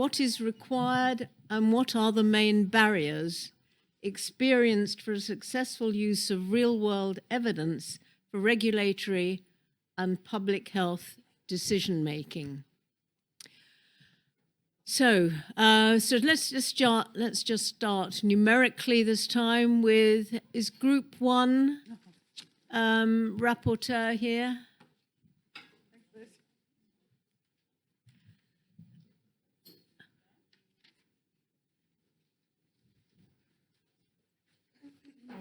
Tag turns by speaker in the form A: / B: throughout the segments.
A: what is required and what are the main barriers experienced for a successful use of real-world evidence for regulatory and public health decision-making. So let's just start numerically this time with, is Group 1 rapporteur here?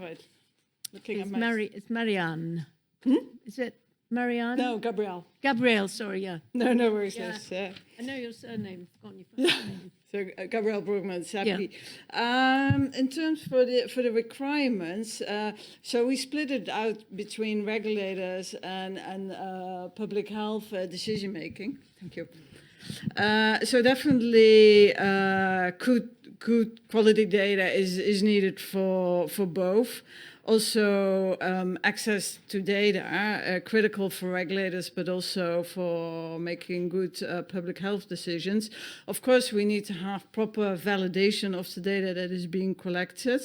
B: Right.
A: It's Marianne. Is it Marianne?
B: No, Gabrielle.
A: Gabrielle, sorry, yeah.
B: No worries.
A: Yeah.
B: Yes,
A: I know your surname. I've forgotten your first name.
B: So Gabrielle Broekman, Sappi.
A: Yeah.
B: In terms for the requirements, so we split it out between regulators and public health decision making. Thank you. So definitely good quality data is needed for both. Also, access to data, critical for regulators, but also for making good public health decisions. Of course, we need to have proper validation of the data that is being collected.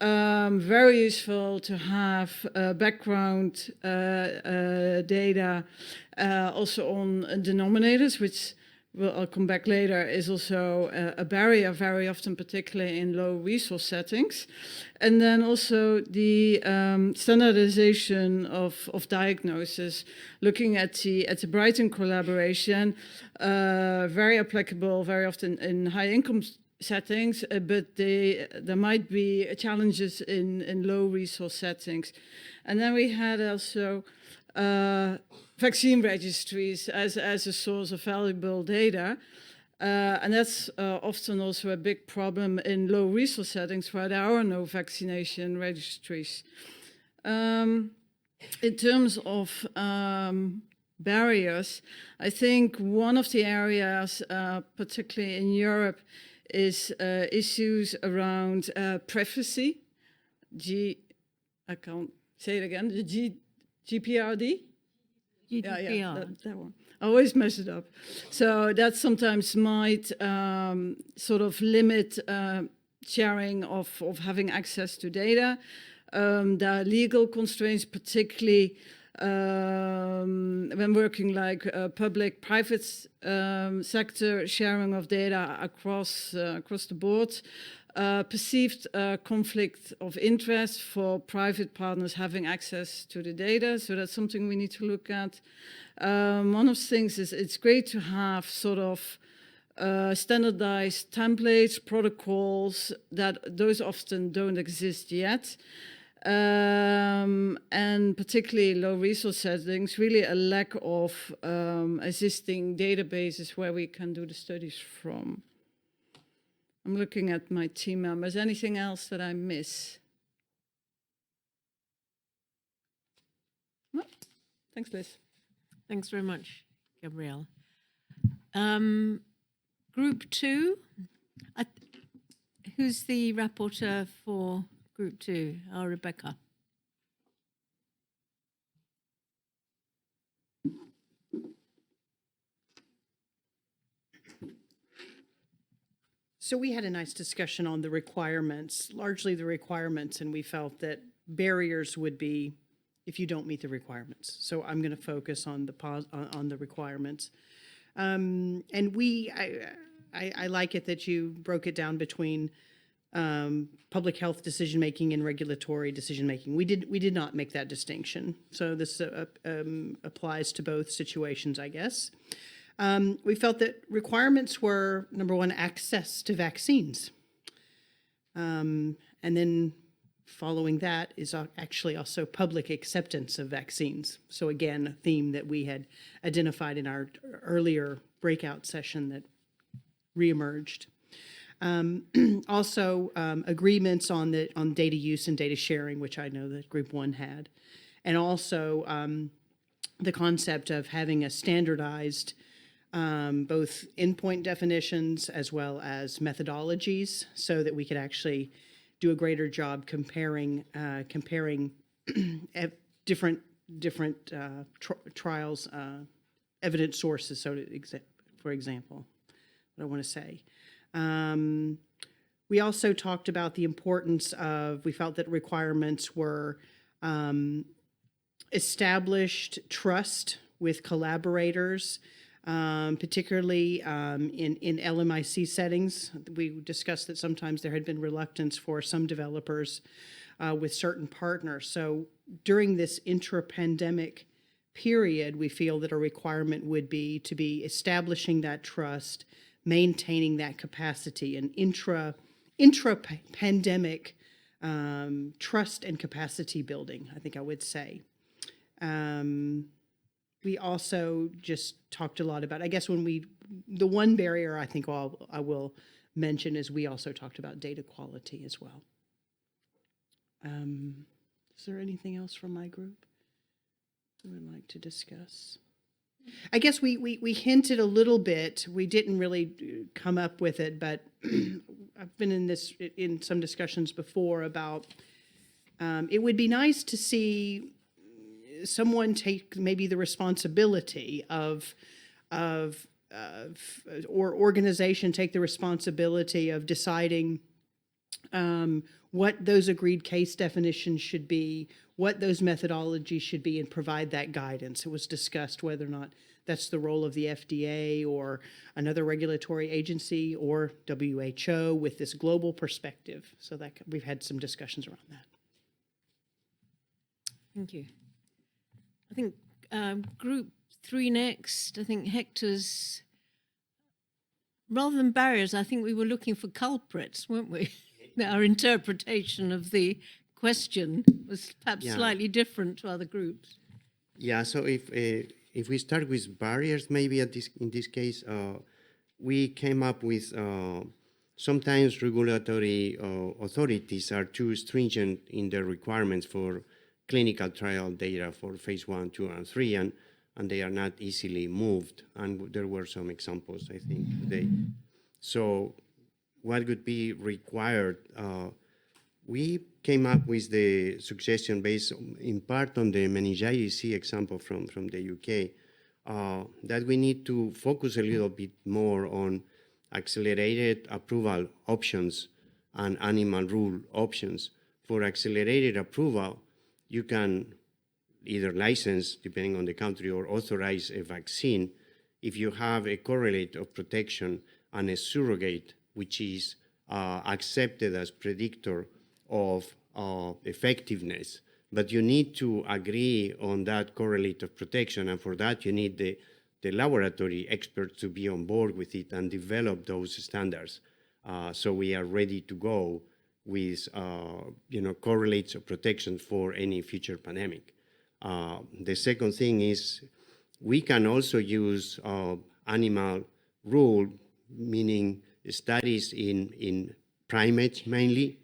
B: Very useful to have background data also on denominators, which I'll come back later, is also a barrier very often, particularly in low resource settings. And then also the standardization of diagnosis, looking at the Brighton collaboration, very applicable very often in high income settings, but there might be challenges in low resource settings. And then we had also vaccine registries as a source of valuable data. And that's often also a big problem in low resource settings where there are no vaccination registries. In terms of barriers, I think one of the areas, particularly in Europe, is issues around privacy. I can't say it again, the GPRD?
A: GDPR.
B: Yeah, that one. I always mess it up. So that sometimes might sort of limit sharing of having access to data. There are legal constraints, particularly when working like public-private sector sharing of data across the board. Perceived conflict of interest for private partners having access to the data. So that's something we need to look at. One of the things is it's great to have sort of standardized templates, protocols, that those often don't exist yet. And particularly low resource settings, really a lack of existing databases where we can do the studies from. I'm looking at my team members. Anything else that I miss? No? Thanks, Liz.
A: Thanks very much, Gabrielle. Group 2, who's the rapporteur for Group 2? Rebecca.
C: So we had a nice discussion on the requirements, largely the requirements, and we felt that barriers would be if you don't meet the requirements. So I'm going to focus on the requirements. And I like it that you broke it down between public health decision making and regulatory decision making. We did not make that distinction. So this applies to both situations, I guess. We felt that requirements were, number one, access to vaccines. And then following that is actually also public acceptance of vaccines. So again, a theme that we had identified in our earlier breakout session that reemerged. Also, agreements on data use and data sharing, which I know that Group 1 had. And also the concept of having a standardized both endpoint definitions as well as methodologies so that we could actually do a greater job comparing different trials, evidence sources, for example. what I want to say. We also talked about the importance of, we felt that requirements were established trust with collaborators, particularly in LMIC settings. We discussed that sometimes there had been reluctance for some developers with certain partners. So during this intra-pandemic period, we feel that a requirement would be to be establishing that trust, maintaining that capacity, and intra-pandemic trust and capacity building, I think I would say. We also just talked a lot about, I guess the one barrier I think I will mention is we also talked about data quality as well. Is there anything else from my group we would like to discuss? I guess we hinted a little bit. We didn't really come up with it, but I've been in some discussions before about it would be nice to see someone take maybe the responsibility or organization take the responsibility of deciding what those agreed case definitions should be, what those methodologies should be, and provide that guidance. It was discussed whether or not that's the role of the FDA or another regulatory agency or WHO with this global perspective. So that we've had some discussions around that.
A: Thank you. I think group 3 next. I think Hector's, rather than barriers, I think we were looking for culprits, weren't we? Our interpretation of the question was perhaps slightly different to other groups.
D: Yeah, so if we start with barriers, maybe in this case, we came up with sometimes regulatory authorities are too stringent in their requirements for clinical trial data for phase 1, 2, and 3, and they are not easily moved. And there were some examples, I think, today. So what would be required? We came up with the suggestion based in part on the meningitis C example from the UK, that we need to focus a little bit more on accelerated approval options and animal rule options. For accelerated approval, you can either license, depending on the country, or authorize a vaccine if you have a correlate of protection and a surrogate which is accepted as predictor of effectiveness. But you need to agree on that correlate of protection, and for that you need the laboratory experts to be on board with it and develop those standards. So we are ready to go with correlates of protection for any future pandemic. The second thing is we can also use animal rule, meaning studies in primates mainly,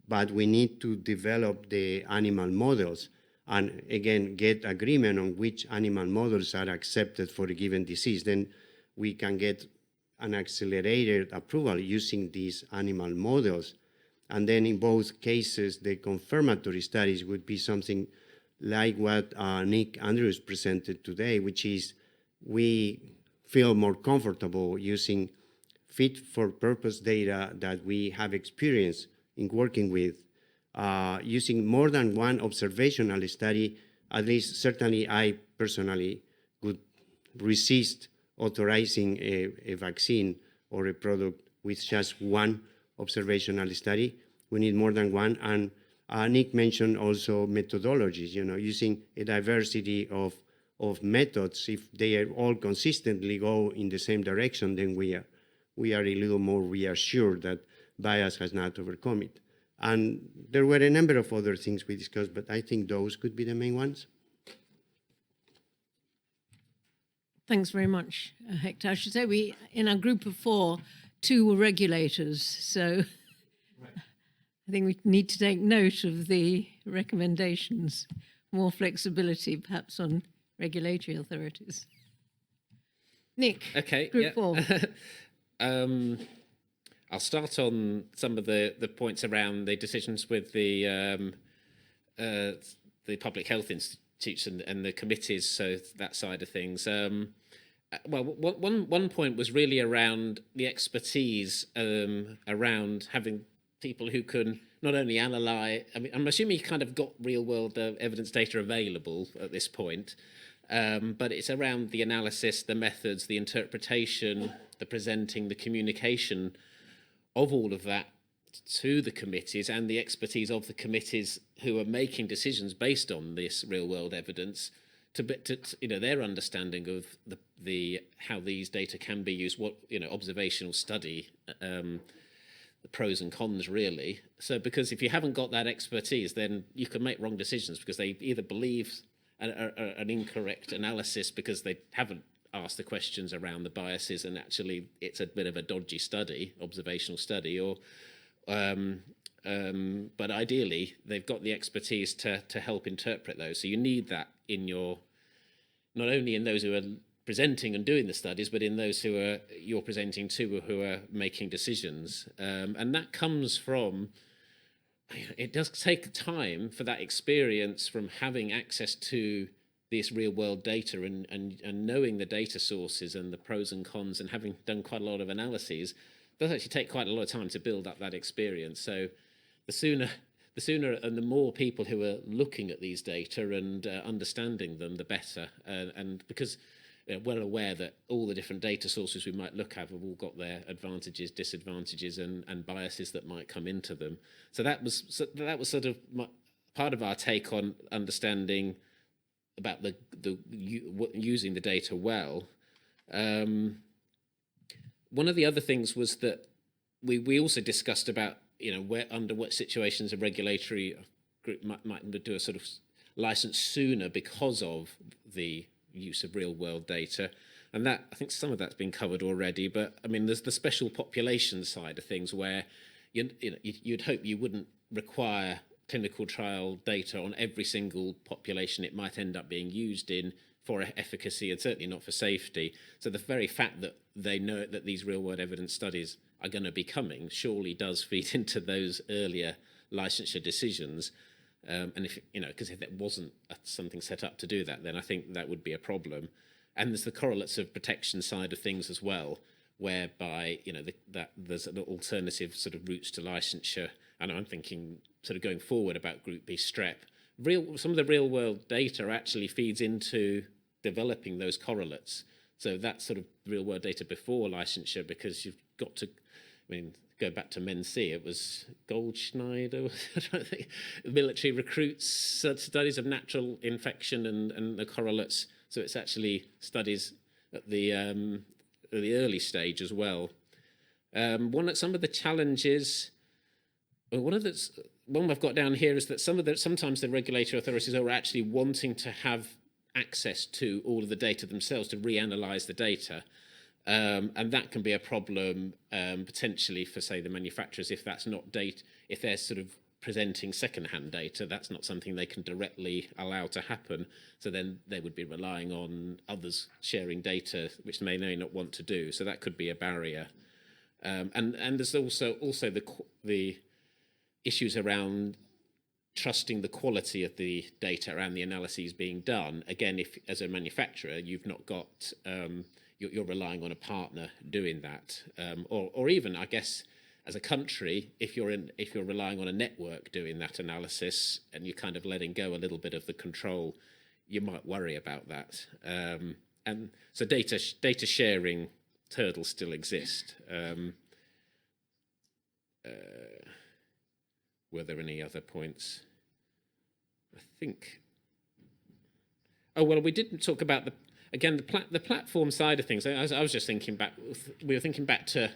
D: but we need to develop the animal models and again get agreement on which animal models are accepted for a given disease. Then we can get an accelerated approval using these animal models. And then in both cases, the confirmatory studies would be something like what Nick Andrews presented today, which is we feel more comfortable using fit-for-purpose data that we have experience in working with, using more than one observational study. At least certainly I personally would resist authorizing a vaccine or a product with just one observational study. We need more than one. And Nick mentioned also methodologies, using a diversity of methods. If they all consistently go in the same direction, then we are a little more reassured that bias has not overcome it. And there were a number of other things we discussed, but I think those could be the main ones.
A: Thanks very much, Hector. I should say we, in our group of 4, 2 were regulators, so I think we need to take note of the recommendations, more flexibility perhaps on regulatory authorities. Nick,
E: okay,
A: group 4.
E: I'll start on some of the points around the decisions with the public health institutes and the committees, so that side of things. well, one point was really around the expertise around having people who can not only analyse. I mean, I'm assuming you kind of got real-world evidence data available at this point, but it's around the analysis, the methods, the interpretation, the presenting, the communication of all of that to the committees and the expertise of the committees who are making decisions based on this real-world evidence. To their understanding of the how these data can be used, what observational study, the pros and cons really. So because if you haven't got that expertise, then you can make wrong decisions because they either believe an incorrect analysis because they haven't asked the questions around the biases and actually it's a bit of a dodgy study, observational study, or but ideally they've got the expertise to help interpret those. So you need that in your, not only in those who are presenting and doing the studies, but in those who are you're presenting to, who are making decisions. And that comes from, it does take time for that experience from having access to this real world data and knowing the data sources and the pros and cons and having done quite a lot of analyses. It does actually take quite a lot of time to build up that experience. So the sooner and the more people who are looking at these data and understanding them, the better. And because we're aware that all the different data sources we might look at have all got their advantages, disadvantages, and biases that might come into them. So that was sort of part of our take on understanding about using the data well. One of the other things was that we also discussed about where under what situations a regulatory group might do a sort of license sooner because of the use of real world data, and that I think some of that's been covered already. But I mean, there's the special population side of things where you'd hope you wouldn't require clinical trial data on every single population it might end up being used in for efficacy and certainly not for safety. So the very fact that they know that these real world evidence studies are going to be coming surely does feed into those earlier licensure decisions. And if because if it wasn't something set up to do that, then I think that would be a problem. And there's the correlates of protection side of things as well, whereby that there's an alternative sort of routes to licensure. And I'm thinking sort of going forward about Group B strep. Some of the real world data actually feeds into developing those correlates. So that's sort of real world data before licensure, because you've got to, go back to MENC, it was Goldschneider, I don't think, military recruits, studies of natural infection and the correlates. So it's actually studies at the early stage as well. Some of the challenges, one I've got down here is that sometimes the regulatory authorities are actually wanting to have access to all of the data themselves to reanalyze the data. And that can be a problem potentially for, say, the manufacturers if that's not data. If they're sort of presenting second-hand data, that's not something they can directly allow to happen. So then they would be relying on others sharing data, which they may not want to do. So that could be a barrier. And there's also the issues around trusting the quality of the data and the analyses being done. Again, if as a manufacturer you've not got you're relying on a partner doing that, or even, I guess, as a country, if you're relying on a network doing that analysis and you're kind of letting go a little bit of the control, you might worry about that. And so data sharing hurdles still exist. Were there any other points? I think. Oh well, we didn't talk about the platform side of things. I was just thinking back. We were thinking back to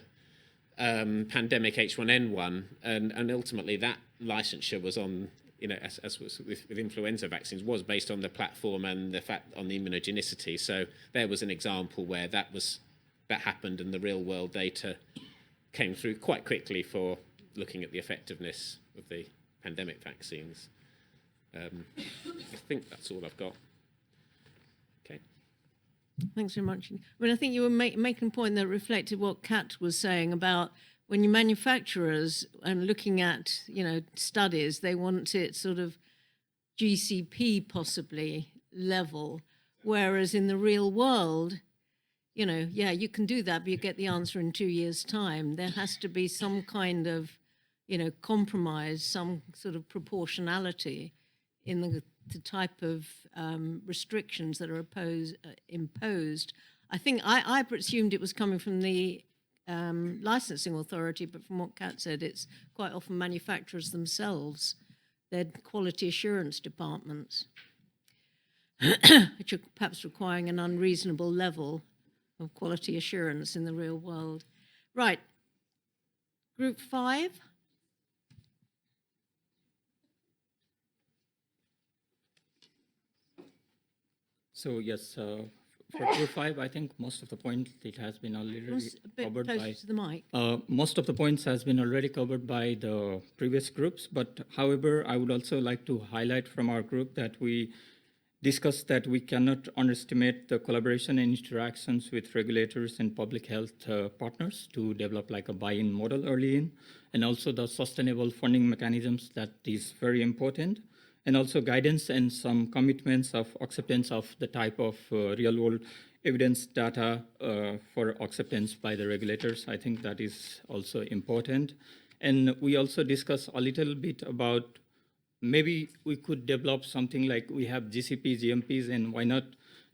E: pandemic H1N1, and ultimately that licensure was on, as was with influenza vaccines, was based on the platform and the fact on the immunogenicity. So there was an example where that happened, and the real world data came through quite quickly for looking at the effectiveness of the pandemic vaccines. I think that's all I've got. Okay.
A: Thanks very much. I think you were making a point that reflected what Kat was saying about when you manufacturers and looking at, studies, they want it sort of GCP possibly level, whereas in the real world, yeah, you can do that, but you get the answer in 2 years' time. There has to be some kind of, compromise, some sort of proportionality in the type of restrictions that are imposed. I think I presumed it was coming from the licensing authority, but from what Kat said, it's quite often manufacturers themselves, their quality assurance departments, which are perhaps requiring an unreasonable level of quality assurance in the real world. Right, group 5.
F: So yes, for group 5, I think most of the points it has been already
A: A bit
F: covered
A: closer
F: by.
A: to the mic.
F: Most of the points has been already covered by the previous groups, but however, I would also like to highlight from our group that we discussed that we cannot underestimate the collaboration and interactions with regulators and public health partners to develop like a buy-in model early in, and also the sustainable funding mechanisms that is very important, and also guidance and some commitments of acceptance of the type of real-world evidence data for acceptance by the regulators. I think that is also important. And we also discussed a little bit about maybe we could develop something like we have GCP, GMPs, and why not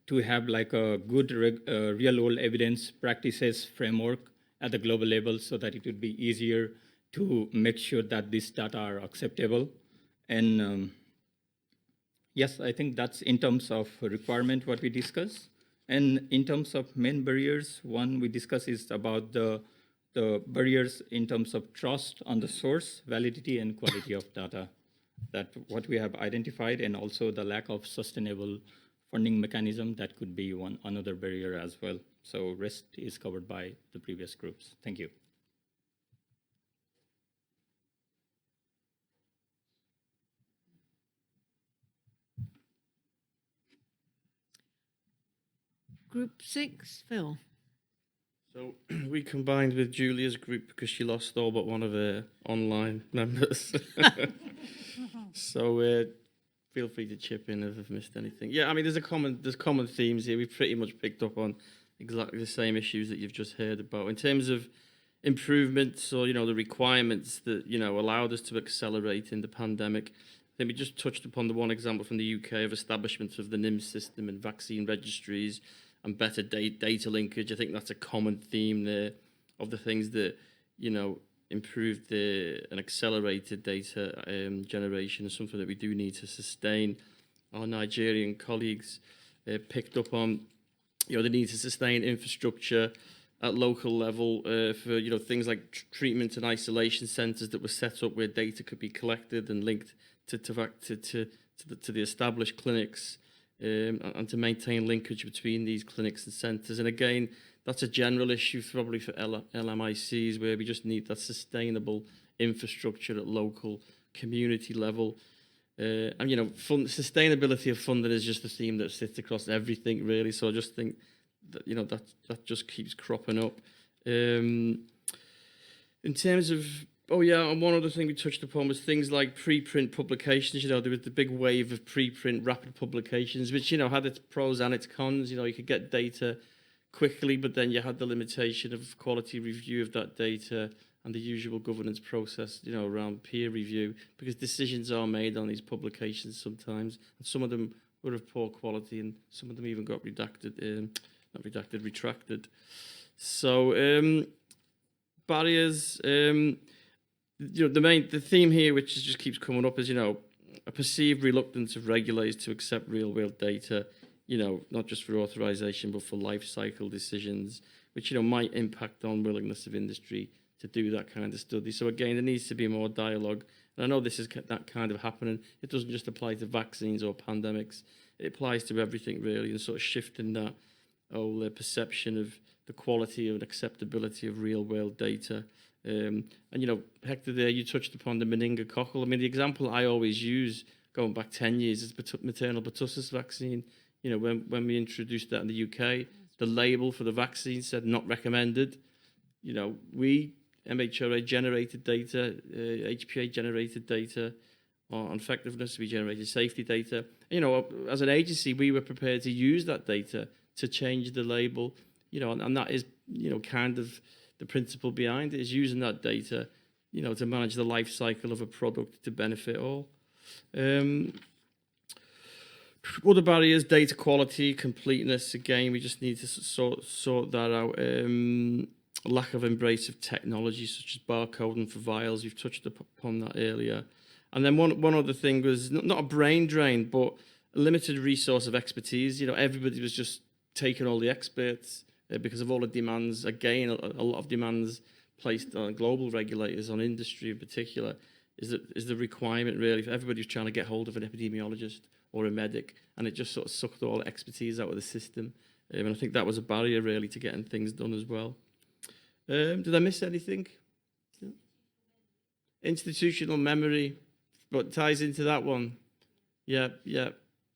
F: to have like a good real-world evidence practices framework at the global level so that it would be easier to make sure that these data are acceptable. And yes, I think that's in terms of requirement what we discuss. And in terms of main barriers, one we discuss is about the barriers in terms of trust on the source, validity, and quality of data. That what we have identified, and also the lack of sustainable funding mechanism that could be another barrier as well. So rest is covered by the previous groups. Thank you.
A: Group 6, Phil.
G: So we combined with Julia's group because she lost all but one of her online members. So feel free to chip in if I've missed anything. Yeah, I mean, there's common themes here. We've pretty much picked up on exactly the same issues that you've just heard about. In terms of improvements or, the requirements that, allowed us to accelerate in the pandemic, I think we just touched upon the one example from the UK of establishment of the NIMS system and vaccine registries and better data linkage. I think that's a common theme there of the things that, improved and accelerated data generation, is something that we do need to sustain. Our Nigerian colleagues picked up on, the need to sustain infrastructure at local level for, things like treatment and isolation centres that were set up where data could be collected and linked to the established clinics, and to maintain linkage between these clinics and centres. And again, that's a general issue probably for LMICs, where we just need that sustainable infrastructure at local community level. And, sustainability of funding is just a theme that sits across everything, really. So I just think that, that just keeps cropping up. In terms of, and one other thing we touched upon was things like preprint publications. There was the big wave of preprint rapid publications, which, had its pros and its cons. You could get data quickly, but then you had the limitation of quality review of that data and the usual governance process, around peer review, because decisions are made on these publications sometimes, and some of them were of poor quality, and some of them even got retracted. So barriers. The theme here, which just keeps coming up, is a perceived reluctance of regulators to accept real-world data. Not just for authorization, but for life cycle decisions, which, might impact on willingness of industry to do that kind of study. So again, there needs to be more dialogue. And I know this is that kind of happening. It doesn't just apply to vaccines or pandemics. It applies to everything, really, and sort of shifting that whole perception of the quality and acceptability of real-world data. And, Hector, there, you touched upon the meningococcal. I mean, the example I always use, going back 10 years, is maternal pertussis vaccine. When we introduced that in the UK, the label for the vaccine said not recommended. We, MHRA, generated data, HPA generated data on effectiveness, we generated safety data. As an agency, we were prepared to use that data to change the label and that is, kind of the principle behind it, is using that data, to manage the life cycle of a product to benefit all. Other barriers, data quality, completeness. Again, we just need to sort that out. Lack of embrace of technology such as barcoding for vials. You've touched upon that earlier. And then one other thing was not a brain drain, but a limited resource of expertise. Everybody was just taking all the experts because of all the demands. Again, a lot of demands placed on global regulators, on industry in particular, is the requirement really for everybody who's trying to get hold of an epidemiologist or a medic, and it just sort of sucked all the expertise out of the system. And I think that was a barrier really to getting things done as well. Did I miss anything? No? Institutional memory, but ties into that one. Yeah.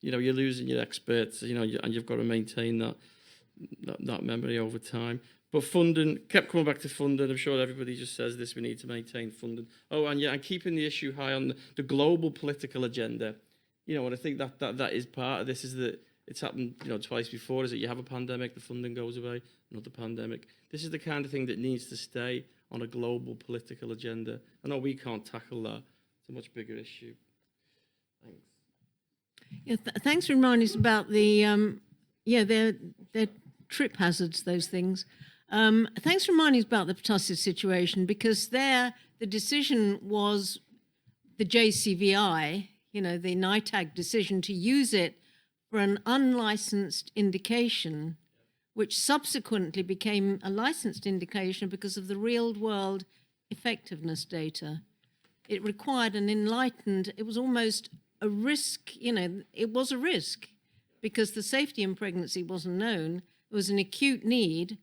G: You're losing your experts, and you've got to maintain that memory over time. But funding, kept coming back to funding. I'm sure everybody just says this, we need to maintain funding. Oh, and keeping the issue high on the global political agenda. And I think that is part of this, is that it's happened, twice before, is that you have a pandemic, the funding goes away, another pandemic. This is the kind of thing that needs to stay on a global political agenda. I know we can't tackle that. It's a much bigger issue. Thanks.
A: Yeah, thanks for reminding us about the, they're trip hazards, those things. Thanks for reminding us about the pertussis situation, because there the decision was the JCVI, the NITAG decision to use it for an unlicensed indication, which subsequently became a licensed indication because of the real-world effectiveness data. It required an enlightened, it was almost a risk, it was a risk because the safety in pregnancy wasn't known. It was an acute need,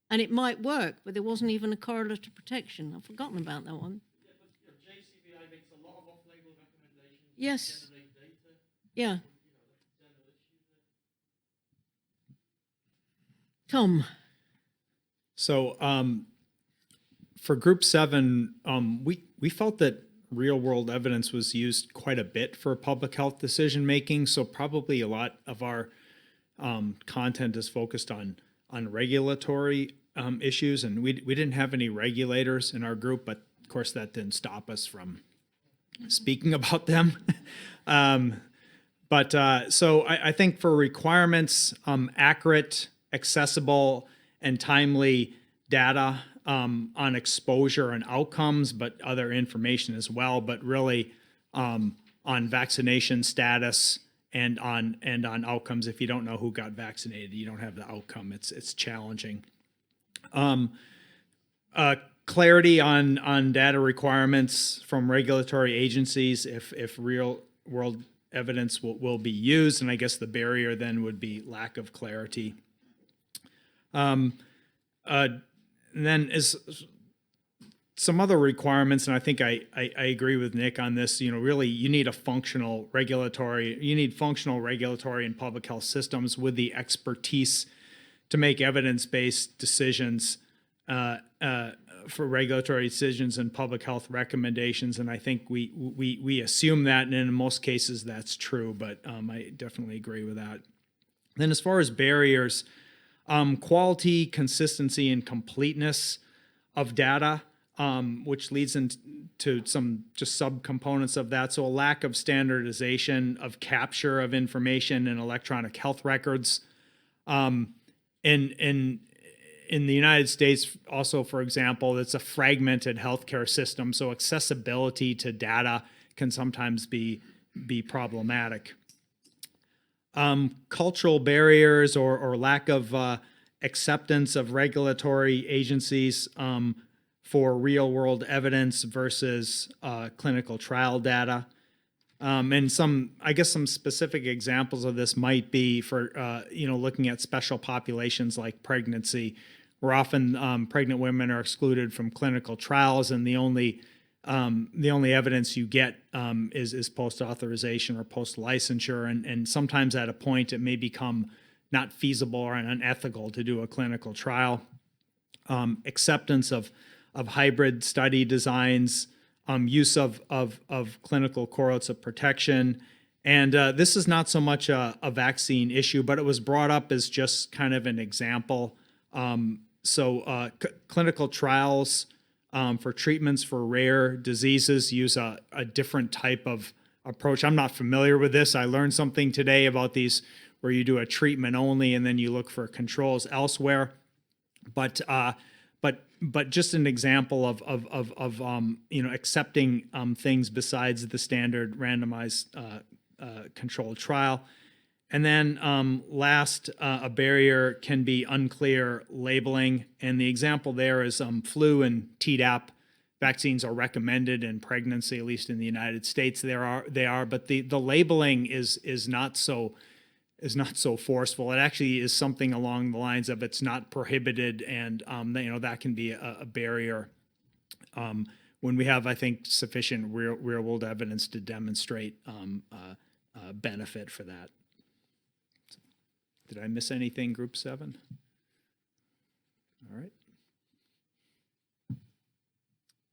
A: and it might work, but there wasn't even a correlate of protection. I've forgotten about that one.
G: Yeah, but JCVI makes a lot of off-label recommendations.
A: Yes.
G: Generate data.
A: Yeah. Tom.
H: So for Group 7, we felt that real-world evidence was used quite a bit for public health decision-making, so probably a lot of our content is focused on regulatory issues, and we didn't have any regulators in our group, but of course that didn't stop us from speaking about them. So I think for requirements, accurate, accessible, and timely data on exposure and outcomes, but other information as well, but really on vaccination status and on outcomes. If you don't know who got vaccinated, you don't have the outcome. It's challenging. Clarity on data requirements from regulatory agencies if real world evidence will be used, and I guess the barrier then would be lack of clarity. And then is some other requirements, and I think I agree with Nick on this. Really, you need functional regulatory and public health systems with the expertise to make evidence-based decisions for regulatory decisions and public health recommendations. And I think we assume that, and in most cases that's true. But I definitely agree with that. Then, as far as barriers, quality, consistency, and completeness of data, which leads into some just subcomponents of that. So a lack of standardization of capture of information in electronic health records. In the United States, also, for example, it's a fragmented healthcare system, so accessibility to data can sometimes be problematic. Cultural barriers or lack of acceptance of regulatory agencies for real-world evidence versus clinical trial data. And some specific examples of this might be for, looking at special populations like pregnancy, where often pregnant women are excluded from clinical trials, and the only evidence you get is post-authorization or post-licensure, and sometimes at a point it may become not feasible or unethical to do a clinical trial. Acceptance of hybrid study designs, use of clinical correlates of protection. And this is not so much a vaccine issue, but it was brought up as just kind of an example Clinical trials for treatments for rare diseases use a different type of approach. I'm not familiar with this. I learned something today about these where you do a treatment only and then you look for controls elsewhere. But just an example of accepting things besides the standard randomized controlled trial. And then last, a barrier can be unclear labeling. And the example there is flu and Tdap vaccines are recommended in pregnancy, at least in the United States. They are, but the labeling is not so forceful. It actually is something along the lines of it's not prohibited, and that can be a barrier when we have, I think, sufficient real world evidence to demonstrate benefit for that. Did I miss anything, Group 7? All right.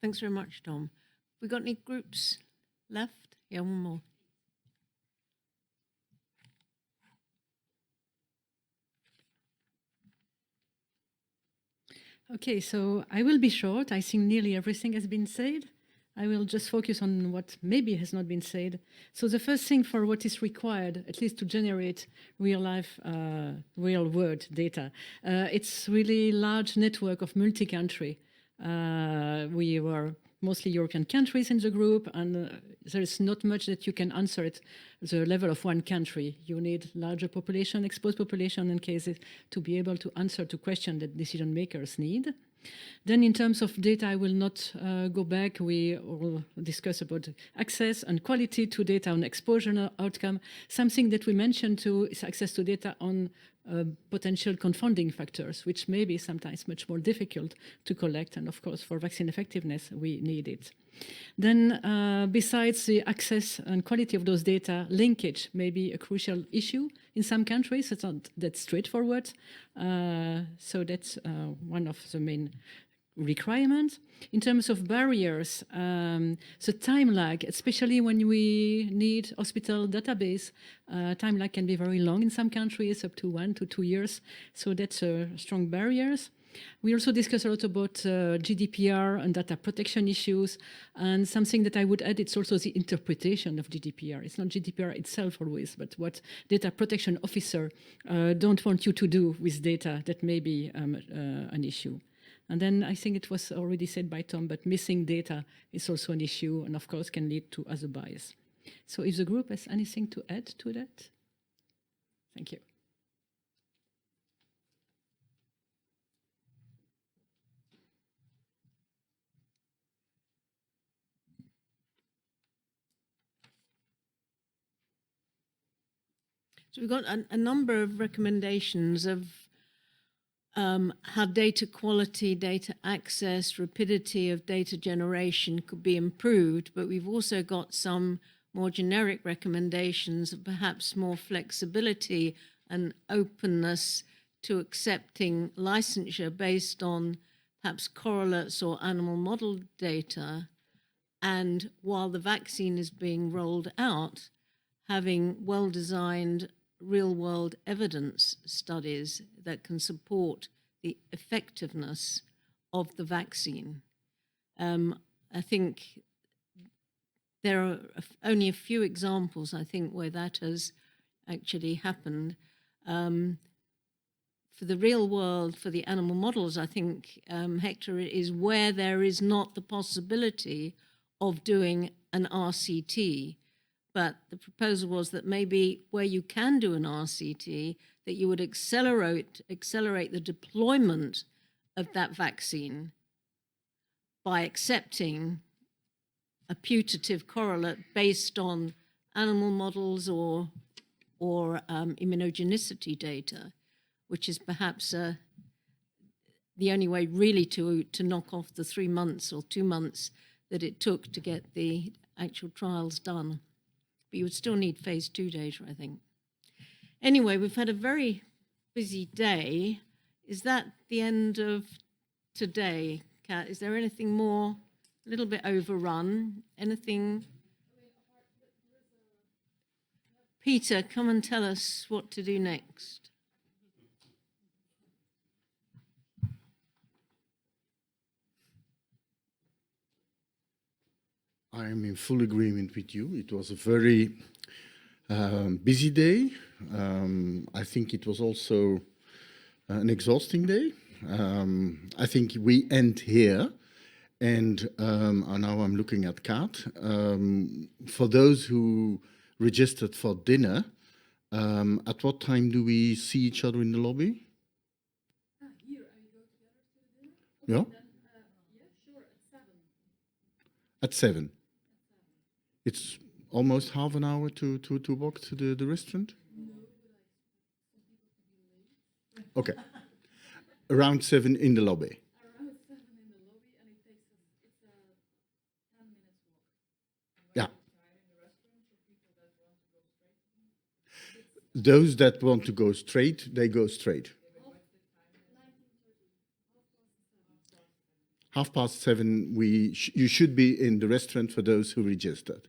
A: Thanks very much, Tom. We got any groups left? Yeah, one more.
I: Okay, so I will be short. I think nearly everything has been said. I will just focus on what maybe has not been said. So the first thing for what is required, at least to generate real-life, real-world data, it's really large network of multi-country. We were mostly European countries in the group, and there is not much that you can answer at the level of one country. You need larger population, exposed population in cases to be able to answer to questions that decision makers need. Then in terms of data, I will not go back. We will discuss about access and quality to data on exposure and outcome. Something that we mentioned too is access to data on potential confounding factors, which may be sometimes much more difficult to collect. And of course, for vaccine effectiveness, we need it. Then besides the access and quality of those data, linkage may be a crucial issue in some countries. It's not that straightforward. So that's one of the main requirements. In terms of barriers, the time lag, especially when we need hospital database, time lag can be very long in some countries, up to 1 to 2 years. So that's strong barriers. We also discussed a lot about GDPR and data protection issues, and something that I would add, it's also the interpretation of GDPR. It's not GDPR itself always, but what data protection officer don't want you to do with data that may be an issue. And then I think it was already said by Tom, but missing data is also an issue and of course can lead to other bias. So if the group has anything to add to that, thank you.
A: So we've got a number of recommendations of how data quality, data access, rapidity of data generation could be improved, but we've also got some more generic recommendations of perhaps more flexibility and openness to accepting licensure based on perhaps correlates or animal model data. And while the vaccine is being rolled out, having well-designed real-world evidence studies that can support the effectiveness of the vaccine. I think there are only a few examples, I think, where that has actually happened. For the real world, for the animal models, I think, Hector, is where there is not the possibility of doing an RCT. But the proposal was that maybe where you can do an RCT, that you would accelerate the deployment of that vaccine by accepting a putative correlate based on animal models or immunogenicity data, which is perhaps the only way really to knock off the 3 months or 2 months that it took to get the actual trials done. But you would still need phase 2 data, I think. Anyway, we've had a very busy day. Is that the end of today, Kat? Is there anything more? A little bit overrun. Anything? Peter, come and tell us what to do next.
J: I am in full agreement with you. It was a very busy day. I think it was also an exhausting day. I think we end here. And now I'm looking at Kat. For those who registered for dinner, at what time do we see each other in the lobby?
I: Here, I go together to dinner.
J: Yeah?
I: Yeah, sure,
J: At
I: at 7.
J: 7. It's almost half an hour to walk to the restaurant? Okay. Around 7 in the lobby.
I: Around 7 in the lobby, and it takes us, it's a 10 minutes walk.
J: Yeah. Those that want to go straight, they go straight. 7:30. You should be in the restaurant for those who registered.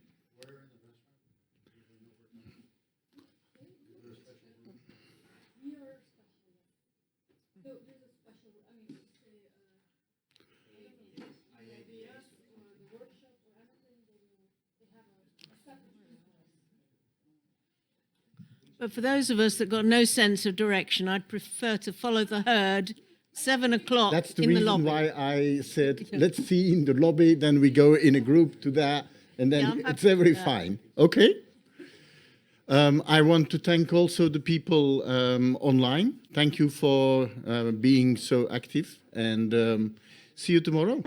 A: But for those of us that got no sense of direction, I'd prefer to follow the herd. 7 o'clock
J: That's the
A: in the
J: reason
A: lobby.
J: why I said, let's see in the lobby, then we go in a group to that, and then
A: Yeah, I'm
J: it's
A: happy with
J: very
A: that.
J: fine. Okay? I want to thank also the people online. Thank you for being so active, and see you tomorrow.